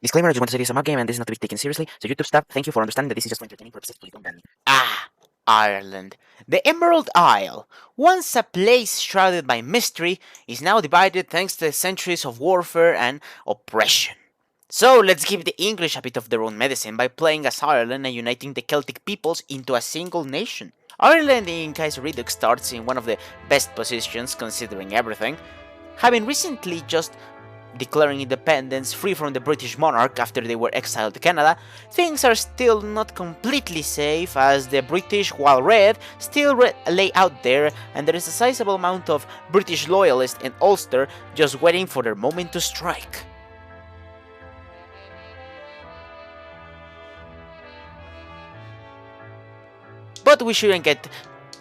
Disclaimer, I just want to say this is a mug game and this is not to be taken seriously, so YouTube staff, thank you for understanding that this is just for entertaining purposes, please don't ban me. Ireland. The Emerald Isle, once a place shrouded by mystery, is now divided thanks to centuries of warfare and oppression. So let's give the English a bit of their own medicine by playing as Ireland and uniting the Celtic peoples into a single nation. Ireland in Kaiserredux starts in one of the best positions considering everything, having recently just declaring independence free from the British monarch after they were exiled to Canada. Things are still not completely safe as the British, while red, still lay out there, and there is a sizable amount of British loyalists in Ulster just waiting for their moment to strike. But we shouldn't get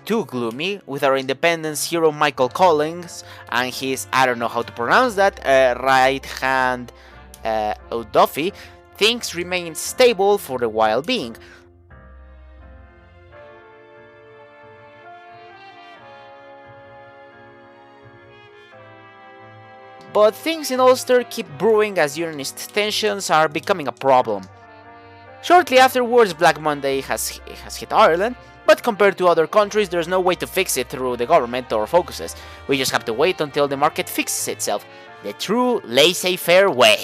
too gloomy. With our independence hero Michael Collins and his, I don't know how to pronounce that, right hand O'Duffy, things remain stable for the while being. But things in Ulster keep brewing as unionist tensions are becoming a problem. Shortly afterwards, Black Monday has hit Ireland, but compared to other countries, there's no way to fix it through the government or focuses. We just have to wait until the market fixes itself. The true laissez-faire way.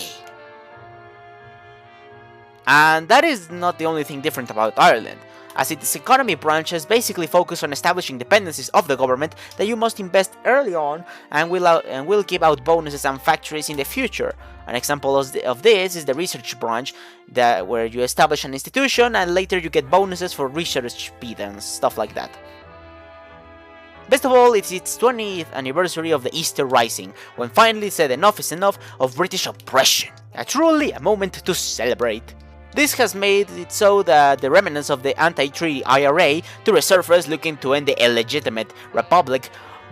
And that is not the only thing different about Ireland, as its economy branches basically focus on establishing dependencies of the government that you must invest early on and will give out bonuses and factories in the future. An example of this is the research branch, where you establish an institution and later you get bonuses for research speed and stuff like that. Best of all, it's its 20th anniversary of the Easter Rising, when finally said enough is enough of British oppression. Truly a moment to celebrate. This has made it so that the remnants of the anti-treaty IRA to resurface looking to end the illegitimate republic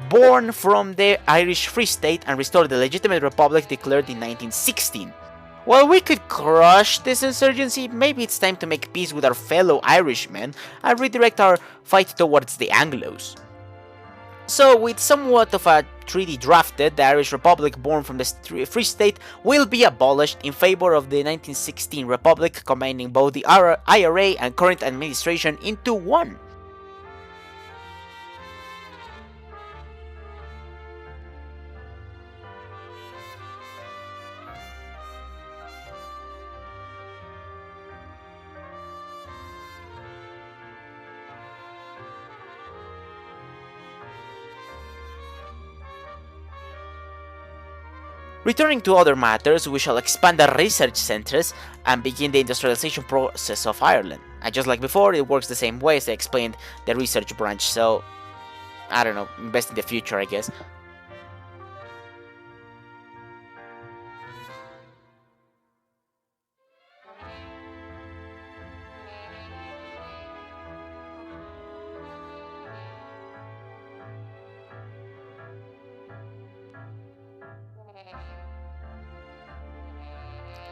born from the Irish Free State and restore the legitimate republic declared in 1916. While we could crush this insurgency, maybe it's time to make peace with our fellow Irishmen and redirect our fight towards the Anglos. So, with somewhat of a treaty drafted, the Irish Republic born from the Free State will be abolished in favor of the 1916 Republic, combining both the IRA and current administration into one. Returning to other matters, we shall expand the research centres and begin the industrialization process of Ireland. And just like before, it works the same way as I explained the research branch, so I don't know, invest in the future, I guess.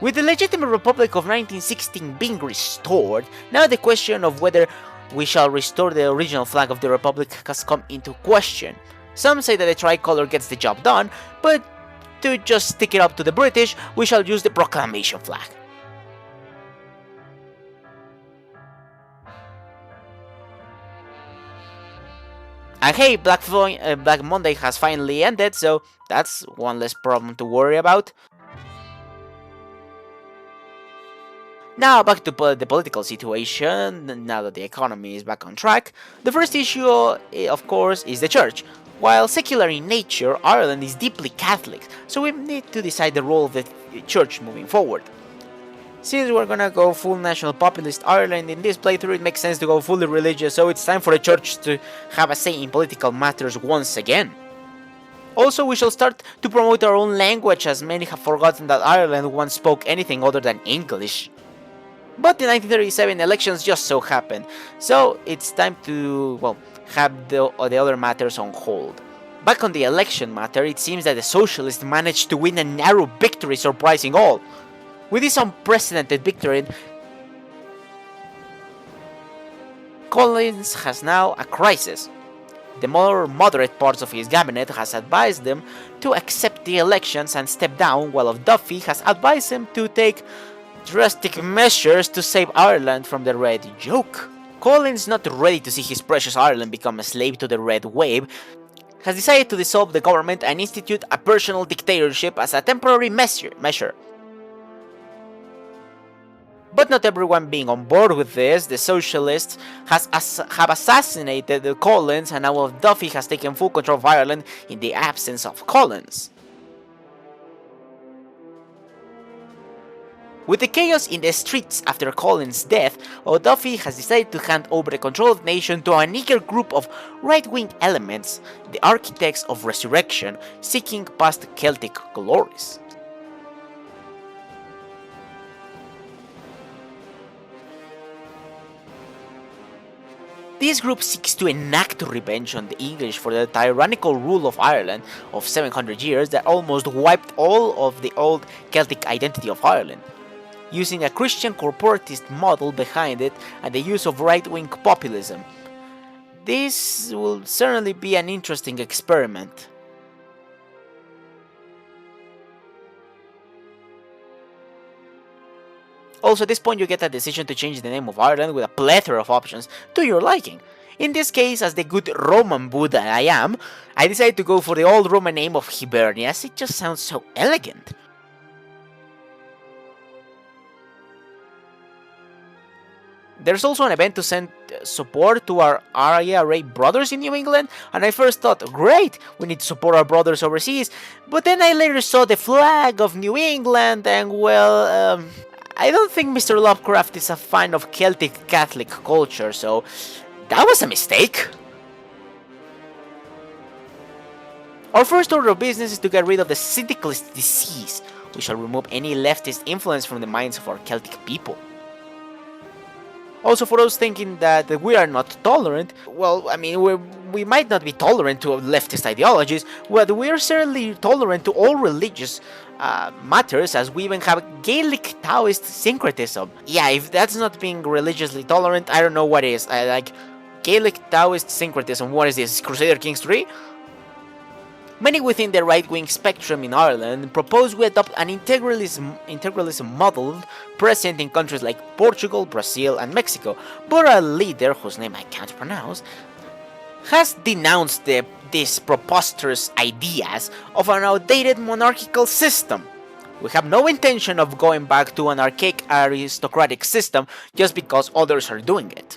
With the legitimate Republic of 1916 being restored, now the question of whether we shall restore the original flag of the Republic has come into question. Some say that the tricolour gets the job done, but to just stick it up to the British, we shall use the proclamation flag. And hey, Black Monday has finally ended, so that's one less problem to worry about. Now back to the political situation, now that the economy is back on track. The first issue, of course, is the church. While secular in nature, Ireland is deeply Catholic, so we need to decide the role of the church moving forward. Since we're gonna go full national populist Ireland in this playthrough, it makes sense to go fully religious, so it's time for the church to have a say in political matters once again. Also, we shall start to promote our own language, as many have forgotten that Ireland once spoke anything other than English. But the 1937 elections just so happened, so it's time to, well, have the other matters on hold. Back on the election matter, it seems that the Socialists managed to win a narrow victory, surprising all. With this unprecedented victory, Collins has now a crisis. The more moderate parts of his cabinet has advised them to accept the elections and step down, while Duffy has advised him to take drastic measures to save Ireland from the Red Yoke. Collins, not ready to see his precious Ireland become a slave to the Red Wave, has decided to dissolve the government and institute a personal dictatorship as a temporary measure. But not everyone being on board with this, the socialists have assassinated Collins, and now Duffy has taken full control of Ireland in the absence of Collins. With the chaos in the streets after Collins' death, O'Duffy has decided to hand over the control of the nation to an eager group of right-wing elements, the architects of resurrection, seeking past Celtic glories. This group seeks to enact revenge on the English for the tyrannical rule of Ireland of 700 years that almost wiped all of the old Celtic identity of Ireland, using a Christian corporatist model behind it and the use of right-wing populism. This will certainly be an interesting experiment. Also, at this point you get a decision to change the name of Ireland with a plethora of options to your liking. In this case, as the good Roman Buddha I am, I decided to go for the old Roman name of Hibernia, as it just sounds so elegant. There's also an event to send support to our IRA brothers in New England, and I first thought, great, we need to support our brothers overseas, but then I later saw the flag of New England, and well, I don't think Mr. Lovecraft is a fan of Celtic Catholic culture, so that was a mistake. Our first order of business is to get rid of the syndicalist disease. We shall remove any leftist influence from the minds of our Celtic people. Also, for those thinking that we are not tolerant, well, I mean, we might not be tolerant to leftist ideologies, but we are certainly tolerant to all religious matters, as we even have Gaelic Taoist syncretism. Yeah, if that's not being religiously tolerant, I don't know what is. Like, Gaelic Taoist syncretism, what is this, Crusader Kings 3? Many within the right-wing spectrum in Ireland propose we adopt an integralism model present in countries like Portugal, Brazil and Mexico, but a leader, whose name I can't pronounce, has denounced these preposterous ideas of an outdated monarchical system. We have no intention of going back to an archaic aristocratic system just because others are doing it.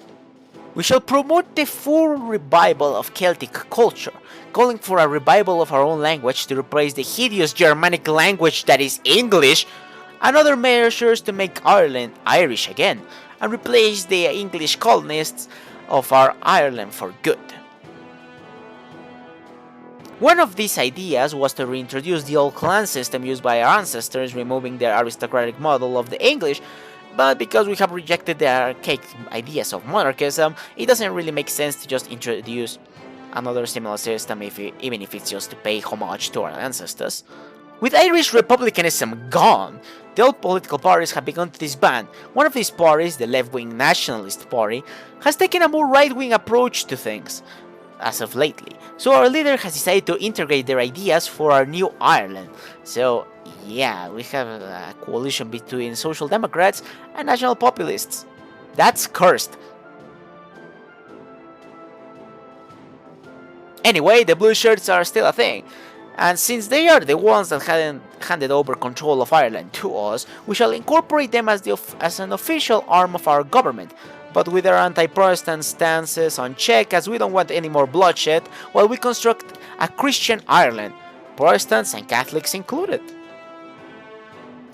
We shall promote the full revival of Celtic culture, calling for a revival of our own language to replace the hideous Germanic language that is English, and other measures to make Ireland Irish again, and replace the English colonists of our Ireland for good. One of these ideas was to reintroduce the old clan system used by our ancestors, removing the aristocratic model of the English, but because we have rejected the archaic ideas of monarchism, it doesn't really make sense to just introduce another similar system, even if it's just to pay homage to our ancestors. With Irish republicanism gone, the old political parties have begun to disband. One of these parties, the left-wing Nationalist Party, has taken a more right-wing approach to things as of lately, so our leader has decided to integrate their ideas for our new Ireland. So yeah, we have a coalition between Social Democrats and National Populists. That's cursed. Anyway, the blue shirts are still a thing, and since they are the ones that hadn't handed over control of Ireland to us, we shall incorporate them as an official arm of our government, but with our anti-Protestant stances on check, as we don't want any more bloodshed, while we construct a Christian Ireland, Protestants and Catholics included.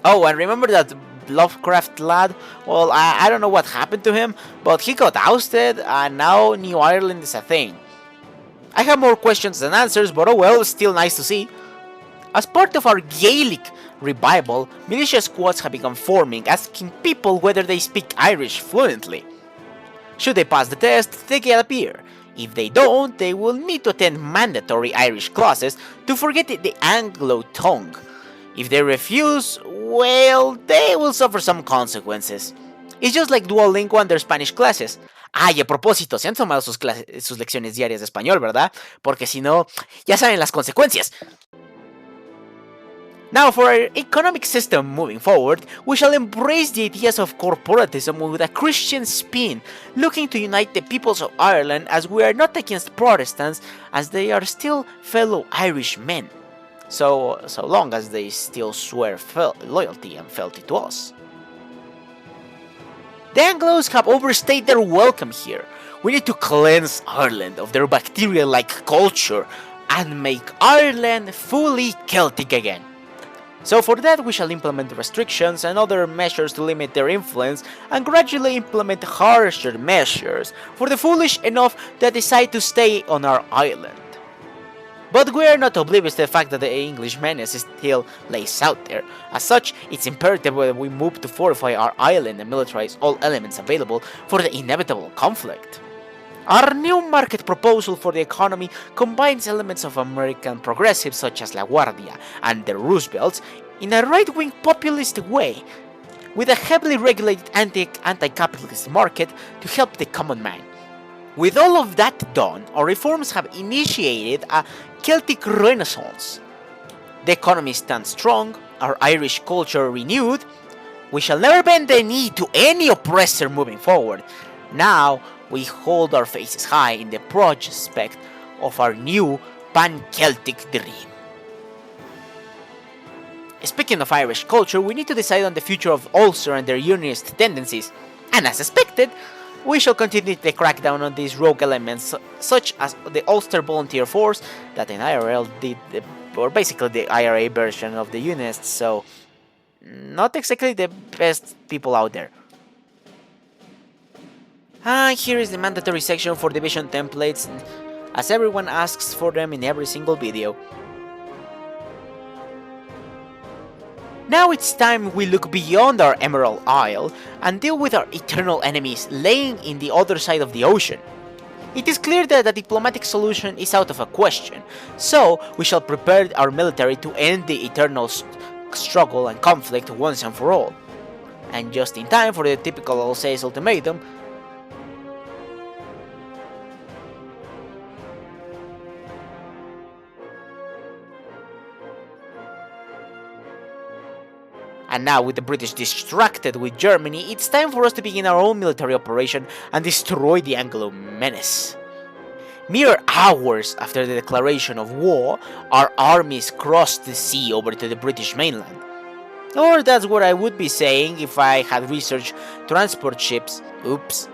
Oh, and remember that Lovecraft lad? Well, I don't know what happened to him, but he got ousted, and now New Ireland is a thing. I have more questions than answers, but oh well, still nice to see. As part of our Gaelic revival, militia squads have begun forming, asking people whether they speak Irish fluently. Should they pass the test, they get a beer. If they don't, they will need to attend mandatory Irish classes to forget the Anglo tongue. If they refuse, well, they will suffer some consequences. It's just like Duolingo and their Spanish classes. Ah, y a propósito, se han tomado sus lecciones diarias de español, ¿verdad? Porque si no, ya saben las consecuencias. Now, for our economic system moving forward, we shall embrace the ideas of corporatism with a Christian spin, looking to unite the peoples of Ireland, as we are not against Protestants, as they are still fellow Irishmen, so long as they still swear loyalty and fealty to us. The Anglos have overstayed their welcome here. We need to cleanse Ireland of their bacteria-like culture and make Ireland fully Celtic again. So for that we shall implement restrictions and other measures to limit their influence, and gradually implement harsher measures for the foolish enough that decide to stay on our island. But we are not oblivious to the fact that the English menace still lays out there. As such, it's imperative that we move to fortify our island and militarize all elements available for the inevitable conflict. Our new market proposal for the economy combines elements of American progressives such as La Guardia and the Roosevelts in a right-wing populist way, with a heavily regulated anti-capitalist market to help the common man. With all of that done, our reforms have initiated a Celtic renaissance. The economy stands strong, our Irish culture renewed. We shall never bend the knee to any oppressor moving forward. Now, we hold our faces high in the prospect of our new pan-Celtic dream. Speaking of Irish culture, we need to decide on the future of Ulster and their unionist tendencies, and as expected, we shall continue the crackdown on these rogue elements, such as the Ulster Volunteer Force, that in IRL or basically the IRA version of the Unionists, so not exactly the best people out there. Here is the mandatory section for division templates, as everyone asks for them in every single video. Now it's time we look beyond our Emerald Isle and deal with our eternal enemies laying in the other side of the ocean. It is clear that a diplomatic solution is out of a question, so we shall prepare our military to end the eternal struggle and conflict once and for all. And just in time for the typical Alsace ultimatum, and now with the British distracted with Germany, it's time for us to begin our own military operation and destroy the Anglo menace. Mere hours after the declaration of war, our armies crossed the sea over to the British mainland. Or that's what I would be saying if I had researched transport ships. Oops.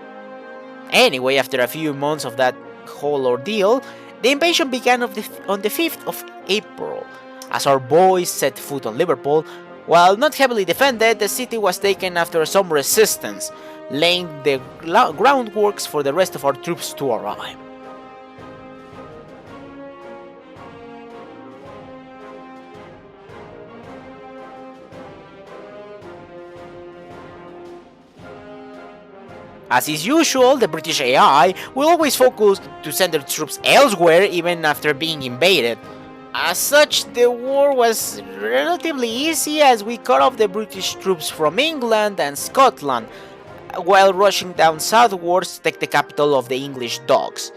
Anyway, after a few months of that whole ordeal, the invasion began on the 5th of April. As our boys set foot on Liverpool, while not heavily defended, the city was taken after some resistance, laying the groundworks for the rest of our troops to arrive. As is usual, the British AI will always focus to send their troops elsewhere even after being invaded. As such, the war was relatively easy as we cut off the British troops from England and Scotland, while rushing down southwards to take the capital of the English dogs.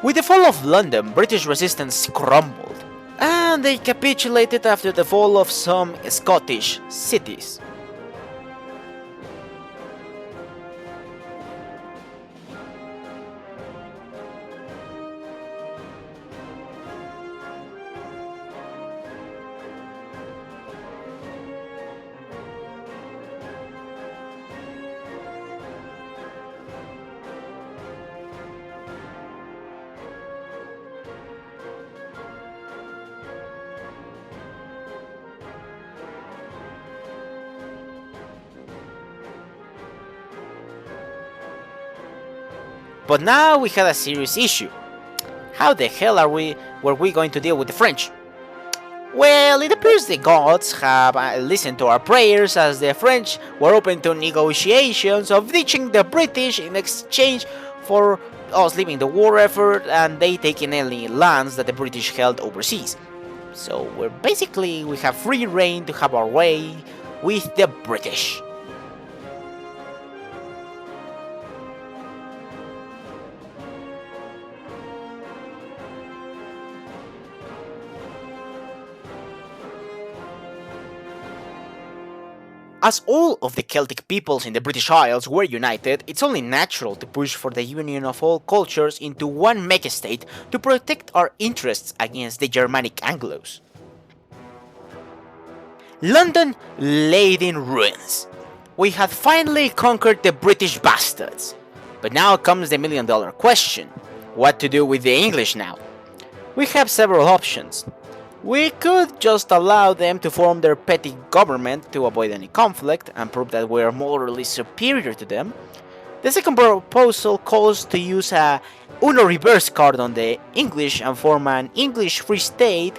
With the fall of London, British resistance crumbled, and they capitulated after the fall of some Scottish cities. But now we had a serious issue. How the hell were we going to deal with the French? Well, it appears the gods have listened to our prayers, as the French were open to negotiations of ditching the British in exchange for us leaving the war effort and they taking any lands that the British held overseas. So we have free reign to have our way with the British. As all of the Celtic peoples in the British Isles were united, it's only natural to push for the union of all cultures into one mega-state to protect our interests against the Germanic Anglos. London laid in ruins. We had finally conquered the British bastards. But now comes the million-dollar question. What to do with the English now? We have several options. We could just allow them to form their petty government to avoid any conflict and prove that we are morally superior to them. The second proposal calls to use a Uno reverse card on the English and form an English Free State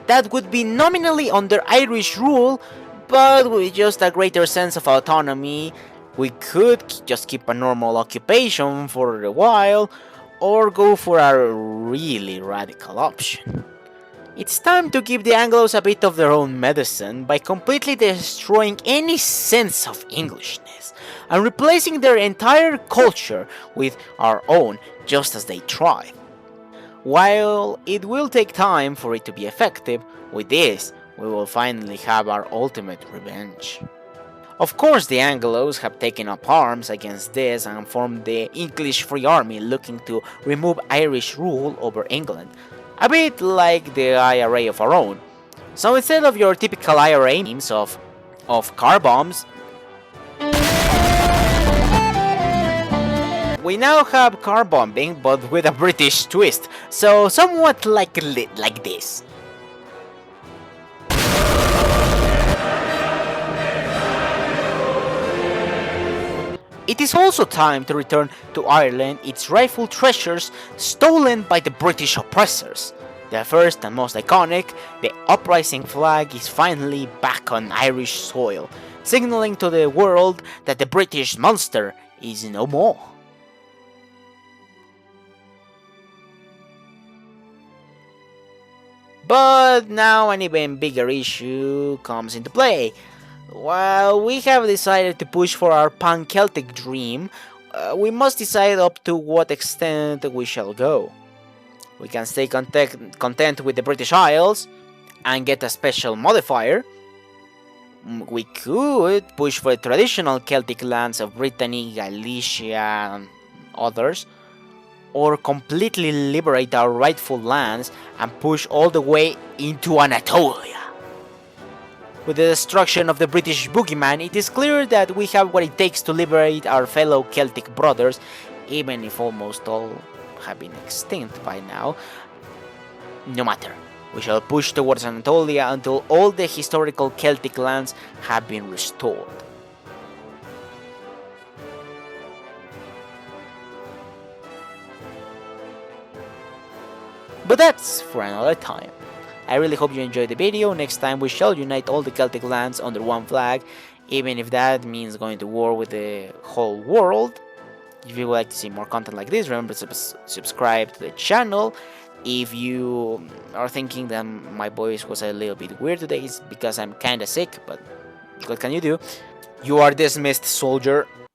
that would be nominally under Irish rule, but with just a greater sense of autonomy. We could just keep a normal occupation for a while, or go for a really radical option. It's time to give the Anglos a bit of their own medicine by completely destroying any sense of Englishness and replacing their entire culture with our own, just as they tried. While it will take time for it to be effective, with this we will finally have our ultimate revenge. Of course, the Anglos have taken up arms against this and formed the English Free Army, looking to remove Irish rule over England. A bit like the IRA of our own. So instead of your typical IRA memes of car bombs, we now have car bombing, but with a British twist, so somewhat like this. It is also time to return to Ireland its rightful treasures stolen by the British oppressors. The first and most iconic, the uprising flag, is finally back on Irish soil, signaling to the world that the British monster is no more. But now an even bigger issue comes into play. While we have decided to push for our pan-Celtic dream, we must decide up to what extent we shall go. We can stay content with the British Isles and get a special modifier. We could push for the traditional Celtic lands of Brittany, Galicia and others, or completely liberate our rightful lands and push all the way into Anatolia. With the destruction of the British boogeyman, it is clear that we have what it takes to liberate our fellow Celtic brothers, even if almost all have been extinct by now. No matter, we shall push towards Anatolia until all the historical Celtic lands have been restored. But that's for another time. I really hope you enjoyed the video. Next time we shall unite all the Celtic lands under one flag, even if that means going to war with the whole world. If you would like to see more content like this, remember to subscribe to the channel. If you are thinking that my voice was a little bit weird today, it's because I'm kinda sick, but what can you do? You are dismissed, soldier.